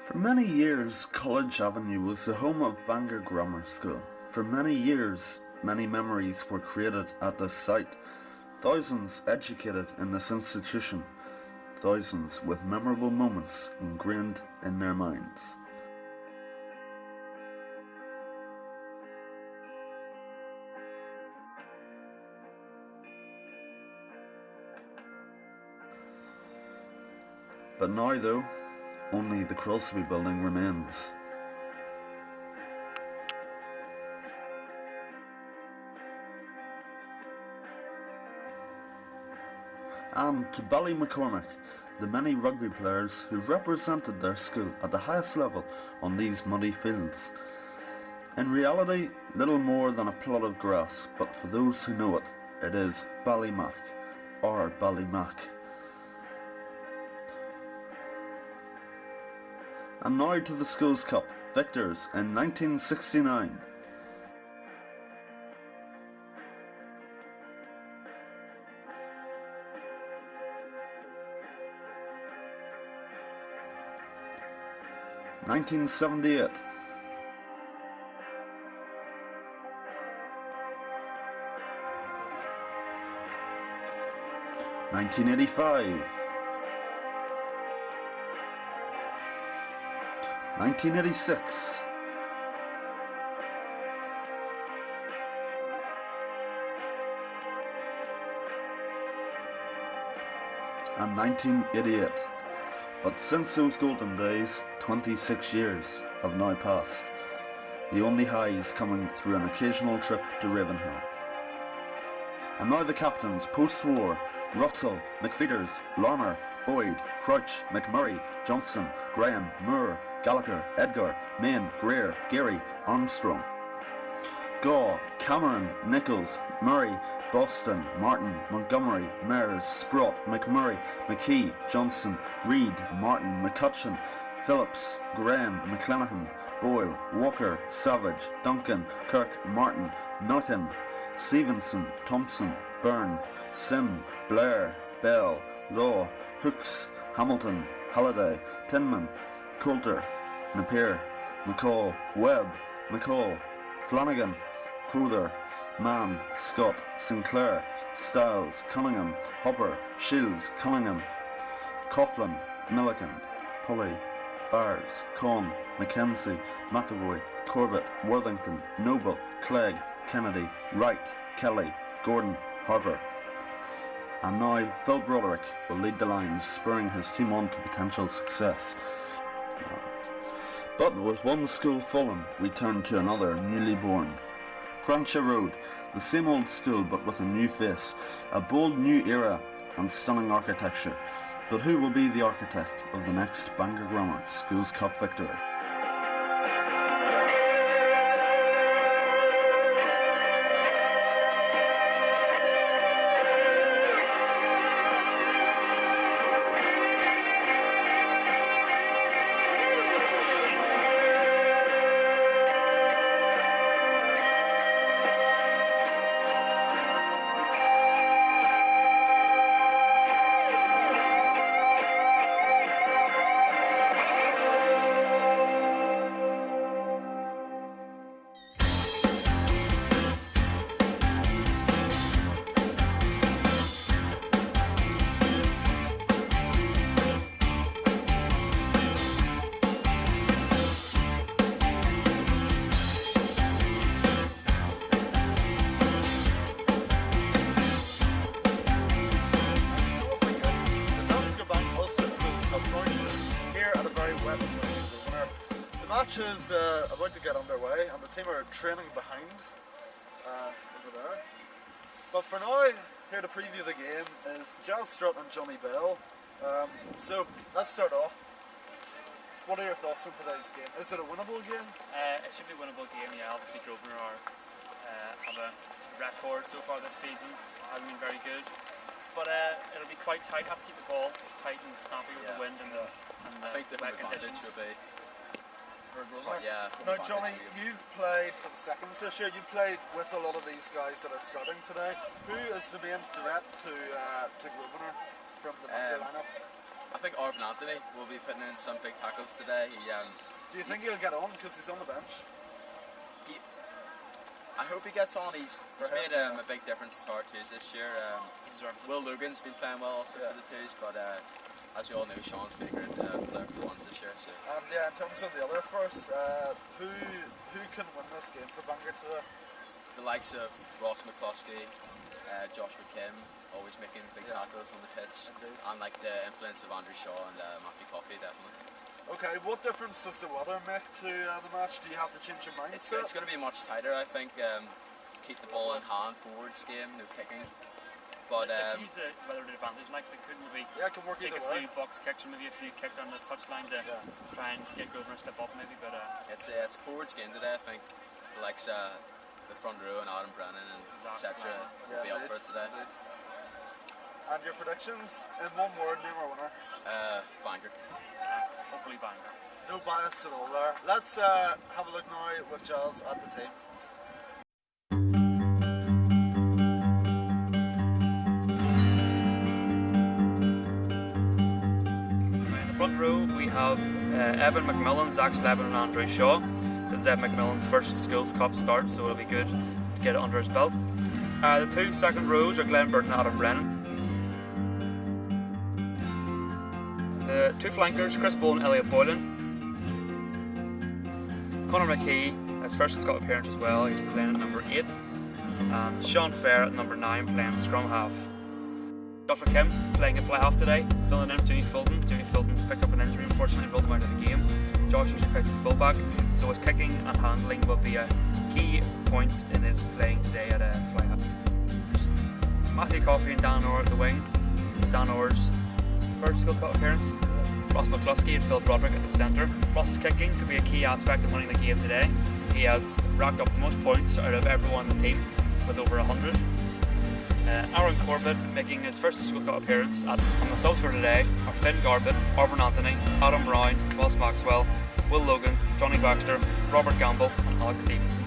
For many years, College Avenue was the home of Bangor Grammar School. For many years, many memories were created at this site. Thousands educated in this institution. Thousands with memorable moments ingrained in their minds. But now, though, only the Crosby building remains. And to Ballymaccormack, the many rugby players who represented their school at the highest level on these muddy fields. In reality, little more than a plot of grass, but for those who know it, it is Ballymac, or Ballymac. And now to the Schools Cup, victors in 1969. (1978), 1985, 1986, and 1988. But since those golden days, 26 years have now passed, the only highs coming through an occasional trip to Ravenhill. And now the captains, post-war: Russell, McFeeters, Larner, Boyd, Crouch, McMurray, Johnson, Graham, Moore, Gallagher, Edgar, Main, Greer, Gary, Armstrong. Gaw, Cameron, Nichols, Murray, Boston, Martin, Montgomery, Mears, Sprott, McMurray, McKee, Johnson, Reid, Martin, McCutcheon, Phillips, Graham, McClenaghan, Boyle, Walker, Savage, Duncan, Kirk, Martin, Milliken, Stevenson, Thompson, Byrne, Sim, Blair, Bell, Law, Hooks, Hamilton, Halliday, Tinman, Coulter, Napier, McCall, Webb, McCall, Flanagan, Crowther, Mann, Scott, Sinclair, Stiles, Cunningham, Hopper, Shields, Cunningham, Coughlin, Milliken, Pulley, Bars, Conn, Mackenzie, McAvoy, Corbett, Worthington, Noble, Clegg, Kennedy, Wright, Kelly, Gordon, Harper. And now Phil Broderick will lead the lines, spurring his team on to potential success. But with one school fallen, we turn to another newly born. Crancha Road, the same old school but with a new face, a bold new era and stunning architecture. But who will be the architect of the next Bangor Grammar Schools Cup victory? The match is about to get underway and the team are training behind over there. But for now, here to preview the game is Giles Strutt and Johnny Bell. So let's start off. What are your thoughts on today's game? Is it a winnable game? It should be a winnable game, yeah. Obviously Grosvenor have a record so far this season, hasn't been very good. But it'll be quite tight, have to keep the ball tight and snappy with the wind and the wet conditions. Now Johnny, you've played for the seconds this year. You've played with a lot of these guys that are starting today. Who is the main threat to Grosvenor from the Bangor lineup? I think Arvin Anthony will be putting in some big tackles today. Do you think he'll get on because he's on the bench? I hope he gets on. He's made a big difference to our twos this year. Will Logan's been playing well also for the twos, but as we all know, Sean's been a great player for the ones this year. So. And in terms of the other first, who can win this game for Bangor today? The likes of Ross McCluskey, Joshua Kim, always making big tackles on the pitch, and like the influence of Andrew Shaw and Matthew Coffey, definitely. Okay, what difference does the weather make to the match? Do you have to change your mind? It's going to be much tighter, I think. Keep the ball in hand, forwards game, no kicking. But they could use the weather to advantage, like they could maybe can work take either a way. few box kicks or maybe a few kicked on the touchline to try and get Grosvenor a step up maybe. But it's a forwards game today, I think. The likes the front row and Adam Brennan and etc. will be up for it today. And your predictions in one word, name our winner? Bangor. Hopefully Bangor. No bias at all there. Let's have a look now with Giles at the team. In the front row we have Evan McMillan, Zach Slevin and Andrew Shaw. This is Evan McMillan's first Schools Cup start, so it'll be good to get it under his belt. The two second rows are Glenn Burton and Adam Brennan. The two flankers, Chris Bowen and Elliot Boylan. Conor McKee, his first Scotland appearance as well, he's playing at number 8. And Sean Fair at number 9 playing scrum half. Joshua Kim playing in fly half today, filling in Jimmy Fulton. Jimmy Fulton picked up an injury, unfortunately rolled him out of the game. Josh was replaced with fullback, so his kicking and handling will be a key point in his playing today at fly half. Matthew Coffey and Dan Orr at the wing. This is Dan Orr's first School Cup appearance. Ross McCluskey and Phil Broderick at the centre. Ross's kicking could be a key aspect of winning the game today. He has racked up the most points out of everyone in the team with over 100. Aaron Corbett making his first School Cup appearance on the subs for today are Finn Garbett, Arvin Anthony, Adam Brown, Ross Maxwell, Will Logan, Johnny Baxter, Robert Gamble and Alex Stevenson.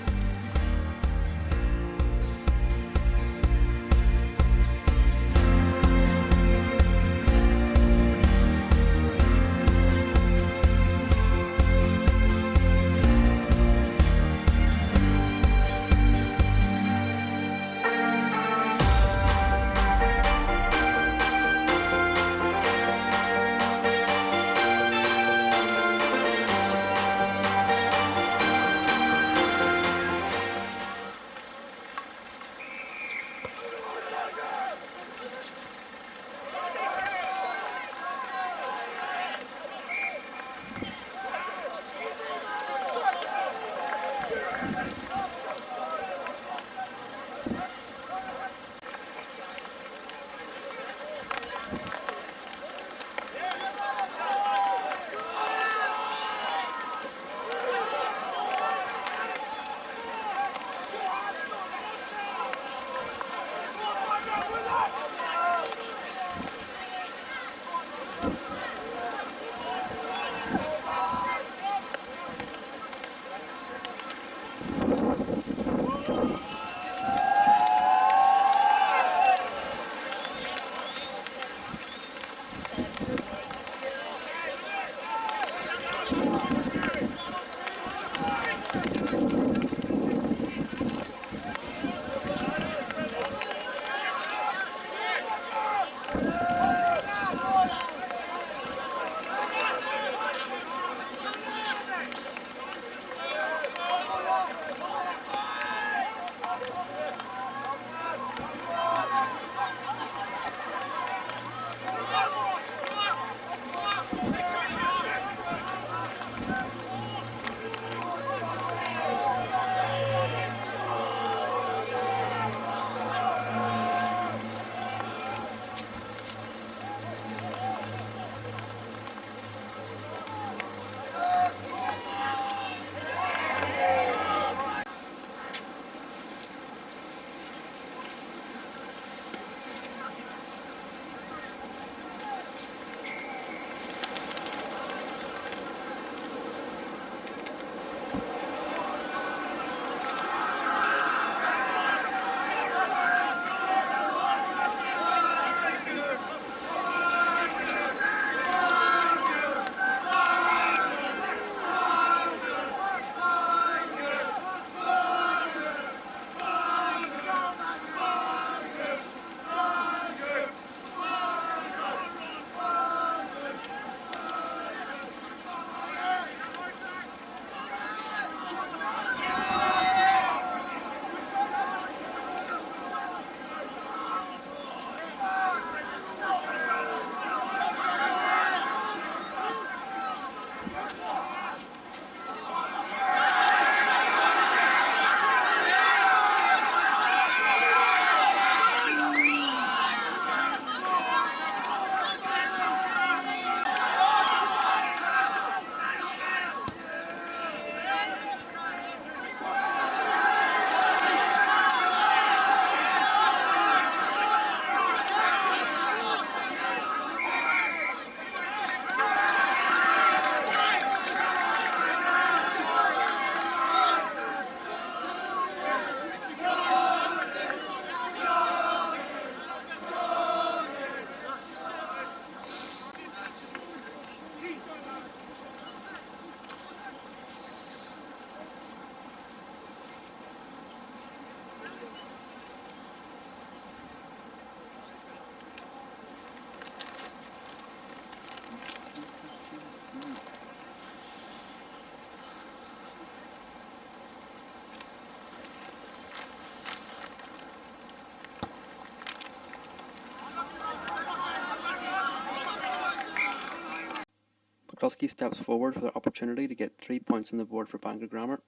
McCluskey steps forward for the opportunity to get 3 points on the board for Bangor Grammar.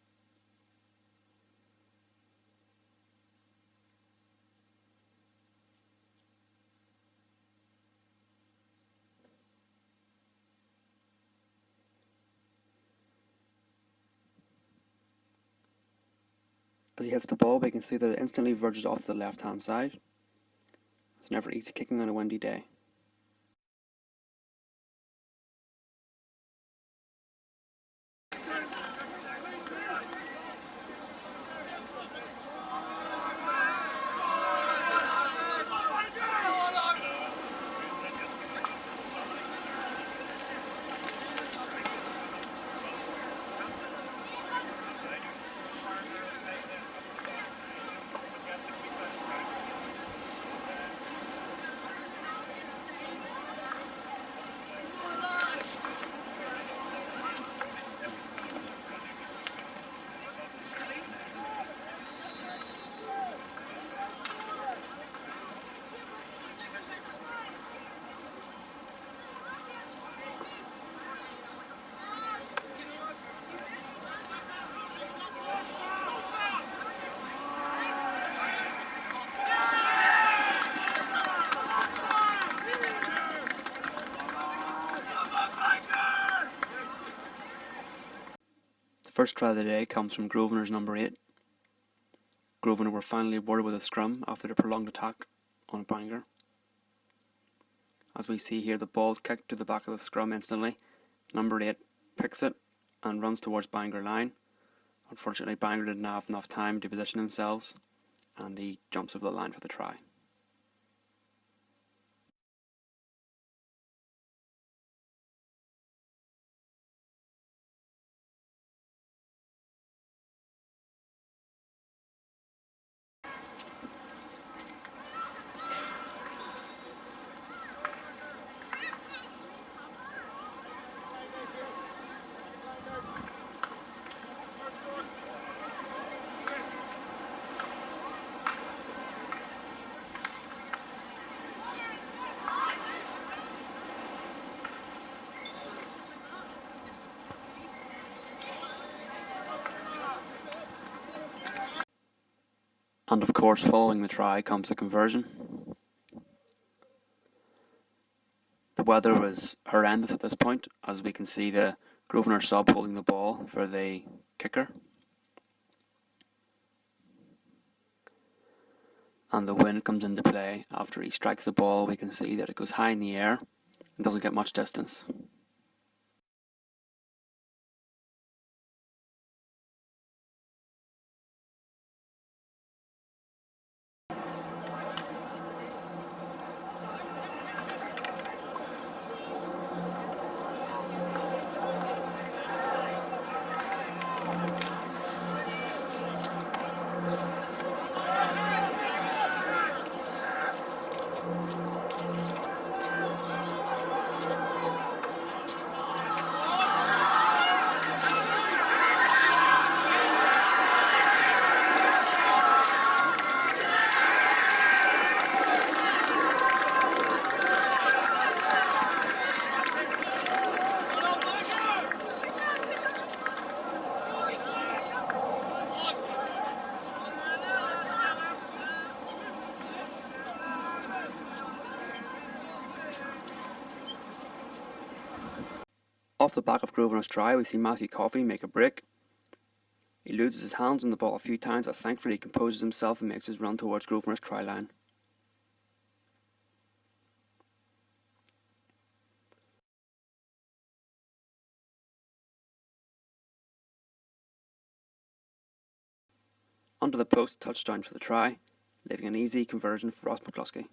As he hits the ball, we can see that it instantly verges off to the left hand side. It's never easy kicking on a windy day. The first try of the day comes from Grosvenor's number 8. Grosvenor were finally rewarded with a scrum after the prolonged attack on Bangor. As we see here, the ball is kicked to the back of the scrum instantly. Number 8 picks it and runs towards Bangor line. Unfortunately, Bangor didn't have enough time to position themselves, and he jumps over the line for the try. And of course, following the try comes the conversion. The weather was horrendous at this point, as we can see the Grosvenor sub holding the ball for the kicker. And the wind comes into play. After he strikes the ball, we can see that it goes high in the air and doesn't get much distance. Off the back of Grosvenor's try, we see Matthew Coffey make a break. He loses his hands on the ball a few times, but thankfully he composes himself and makes his run towards Grosvenor's try line. Under the post, touchdown for the try, leaving an easy conversion for Ross McCluskey.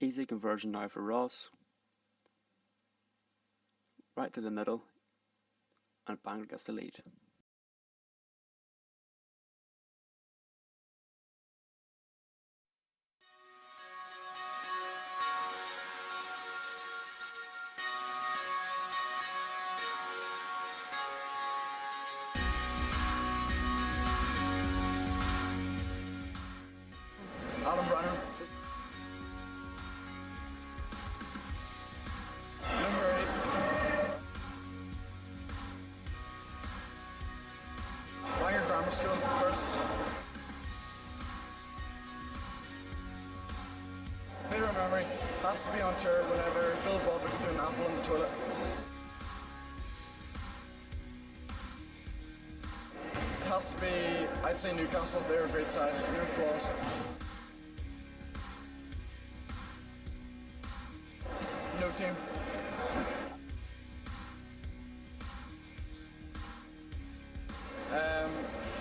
Easy conversion now for Ross. Right through the middle, and Bangor gets the lead. favourite memory has to be on tour whenever Phil Broderick threw an apple in the toilet. It has to be, I'd say Newcastle. They're a great side, no flaws. No team.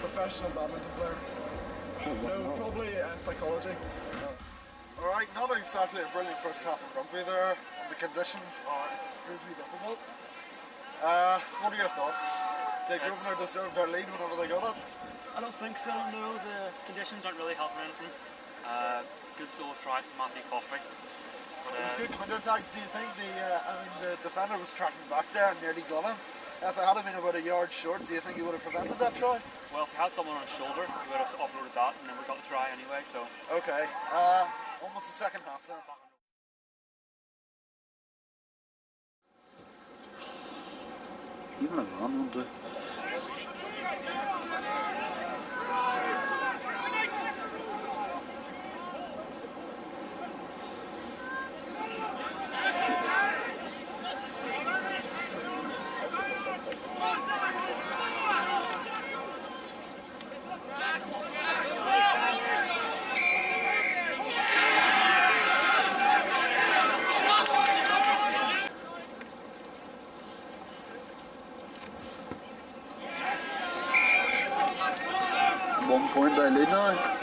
Professional badminton player. No, probably psychology. Alright, not exactly a brilliant first half of rugby there, and the conditions are extremely difficult. What are your thoughts? Did Grosvenor deserve their lead whenever they got it? I don't think so, no. The conditions aren't really helping anything. Good solo try from Matthew Coffey. But, it was good counter-attack. Do you think the defender was tracking back there and nearly got him? If it had been about a yard short, do you think he would have prevented that try? Well, if he had someone on his shoulder, he would have offloaded that and then we got the try anyway, so... Okay, almost the second half then. Even a run won't do. One point they lead now.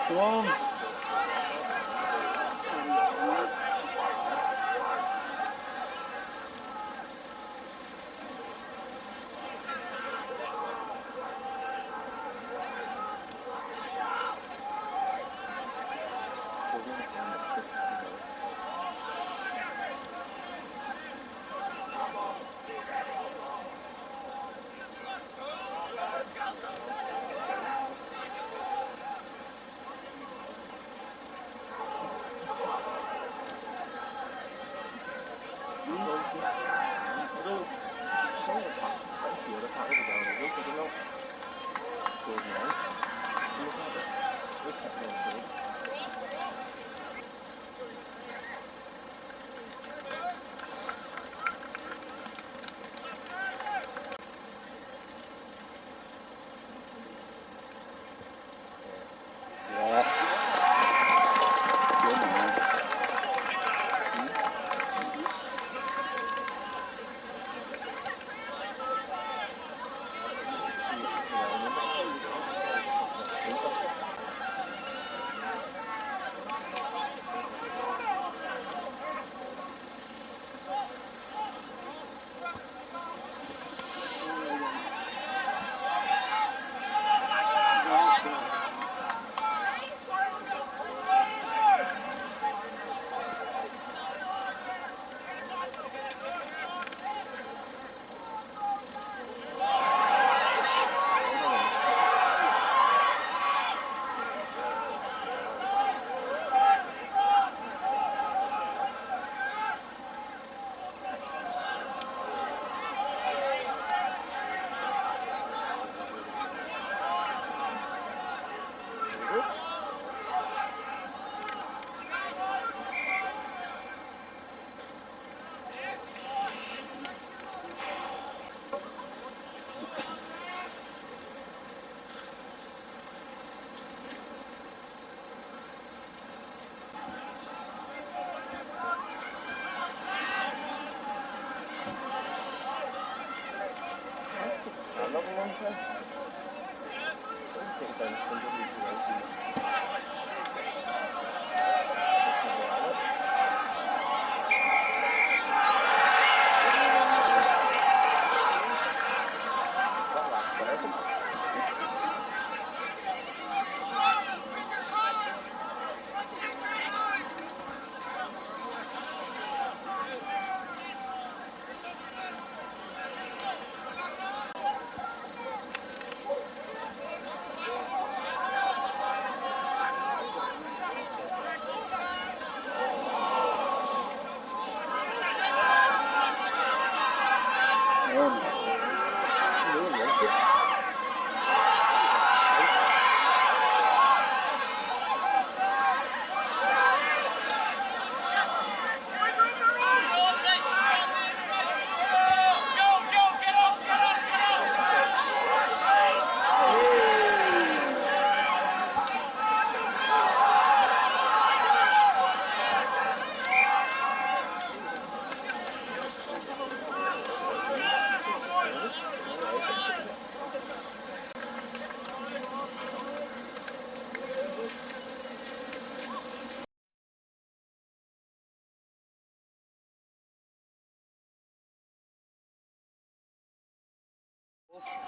Come on. Yes. Good man.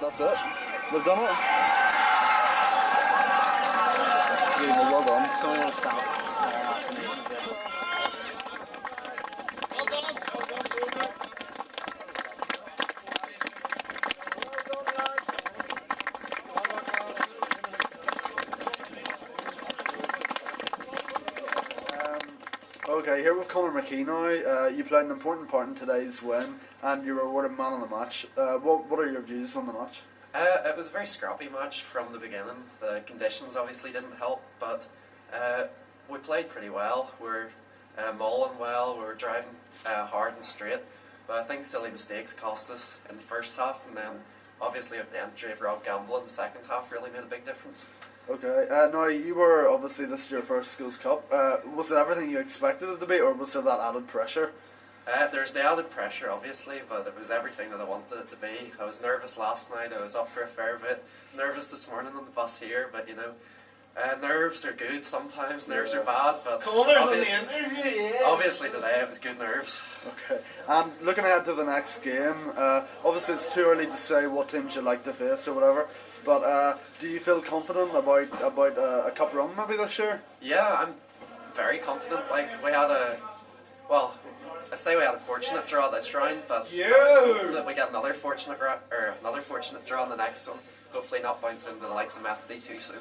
That's it. We've done it. Well done. Someone will stop. Okay, here with Conor McKee now. You played an important part in today's win, and you were awarded man of the match. What are your views on the match? It was a very scrappy match from the beginning. The conditions obviously didn't help, but we played pretty well. We were mauling well, we were driving hard and straight, but I think silly mistakes cost us in the first half, and then obviously with the entry of Rob Gamble in the second half really made a big difference. Okay, now you were obviously this is your first Schools Cup. Was it everything you expected it to be, or was there that added pressure? There's the added pressure obviously, but it was everything that I wanted it to be. I was nervous last night, I was up for a fair bit, nervous this morning on the bus here, but you know, nerves are good sometimes, nerves are bad, but obviously today it was good nerves. Okay, and looking ahead to the next game, obviously it's too early to say what teams you'd like to face or whatever, but do you feel confident about a cup run maybe this year? Yeah, I'm very confident. Like we had I say we had a fortunate draw this round, but that we get another fortunate draw in the next one. Hopefully not bounce into the likes of Methody too soon.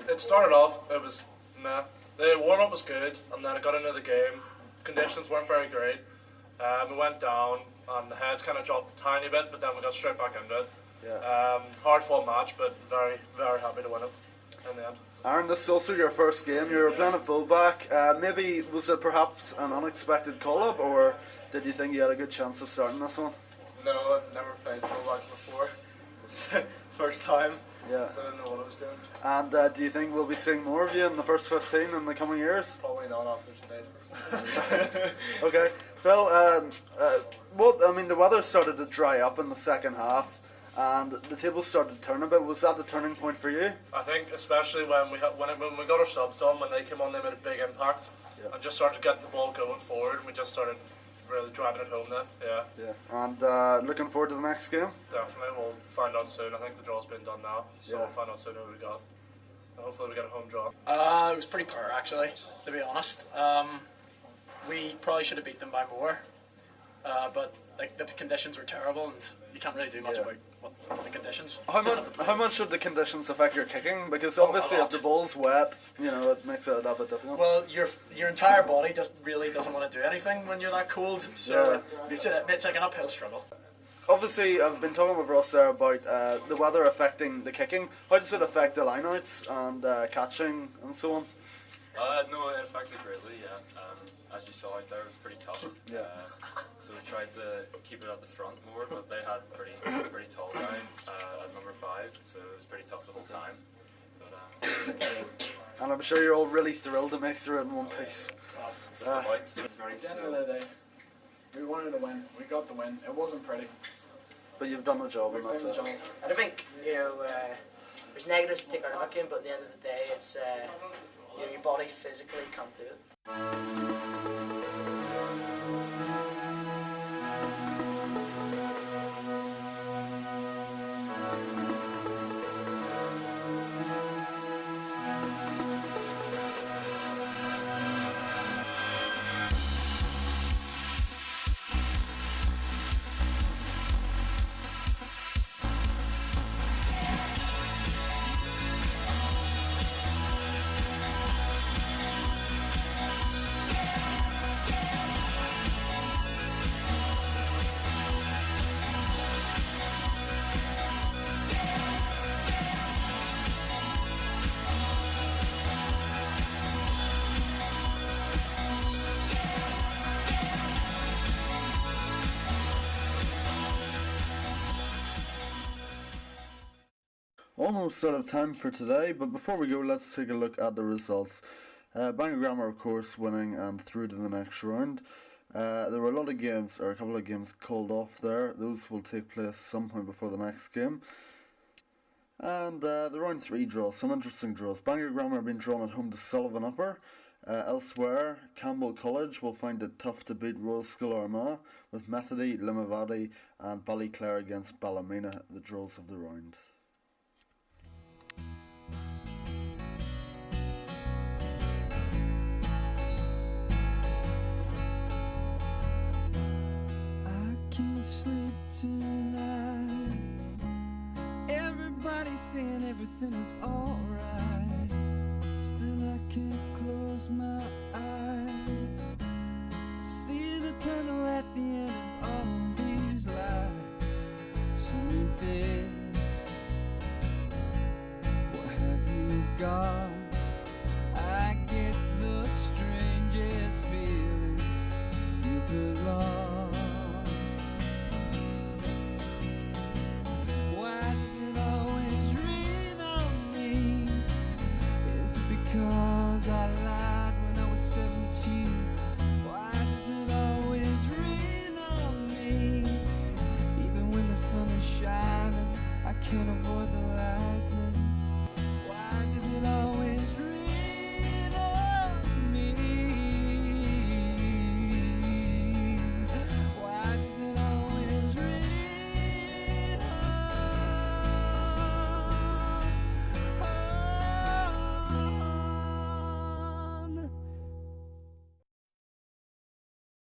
It started off, it was meh. The warm up was good, and then I got into the game. Conditions weren't very great. We went down, and the heads kind of dropped a tiny bit, but then we got straight back into it. Yeah. Hard fought match, but very, very happy to win it in the end. Aaron, this is also your first game. You were playing at fullback. Maybe was it perhaps an unexpected call-up, or did you think you had a good chance of starting this one? No, I'd never played fullback before. It was first time, Yeah. so I didn't know what I was doing. And do you think we'll be seeing more of you in the first 15 in the coming years? Probably not after today. Okay, Phil. The weather started to dry up in the second half, and the tables started to turn a bit. Was that the turning point for you? I think especially when we got our subs on, when they came on, they made a big impact, and just started getting the ball going forward. And we just started really driving it home then. Yeah. And looking forward to the next game. Definitely, we'll find out soon. I think the draw's been done now, so Yeah. we'll find out soon who we got. And hopefully we get a home draw. It was pretty poor actually, to be honest. We probably should have beat them by more, but like the conditions were terrible, and you can't really do much about the conditions. How much should the conditions affect your kicking? Because obviously if the ball's wet, it makes it a bit difficult. Well, your entire body just really doesn't want to do anything when you're that cold, so it's like an uphill struggle. Obviously, I've been talking with Ross there about the weather affecting the kicking. How does it affect the lineouts and catching and so on? No, it affects it greatly, yeah. As you saw out there, it was pretty tough. Yeah. So we tried to keep it at the front more, but they had a pretty tall guy at number 5, so it was pretty tough the whole time. But, and I'm sure you're all really thrilled to make through it in one piece. just about. At the end of the day, we wanted to win. We got the win. It wasn't pretty. But you've done the job, We've and that's done the it. job. And I think, there's negatives to take out of that game, but at the end of the day, it's you know, your body physically can't do it. Almost out of time for today, but before we go, let's take a look at the results. Bangor Grammar, of course, winning and through to the next round. There were a couple of games called off there. Those will take place some point before the next game. And the round 3 draws, some interesting draws. Bangor Grammar have been drawn at home to Sullivan Upper. Elsewhere, Campbell College will find it tough to beat Roseskill Armagh, with Methody, Limavady and Ballyclare against Ballymena, the draws of the round. Sleep tonight. Everybody's saying everything is alright. Still I can't close my eyes. See the tunnel at the end of all these lights. Sunny days. What have you got? I get the strangest feeling you belong. Because I lied when I was 17. Why does it always rain on me? Even when the sun is shining, I can't avoid the lightning.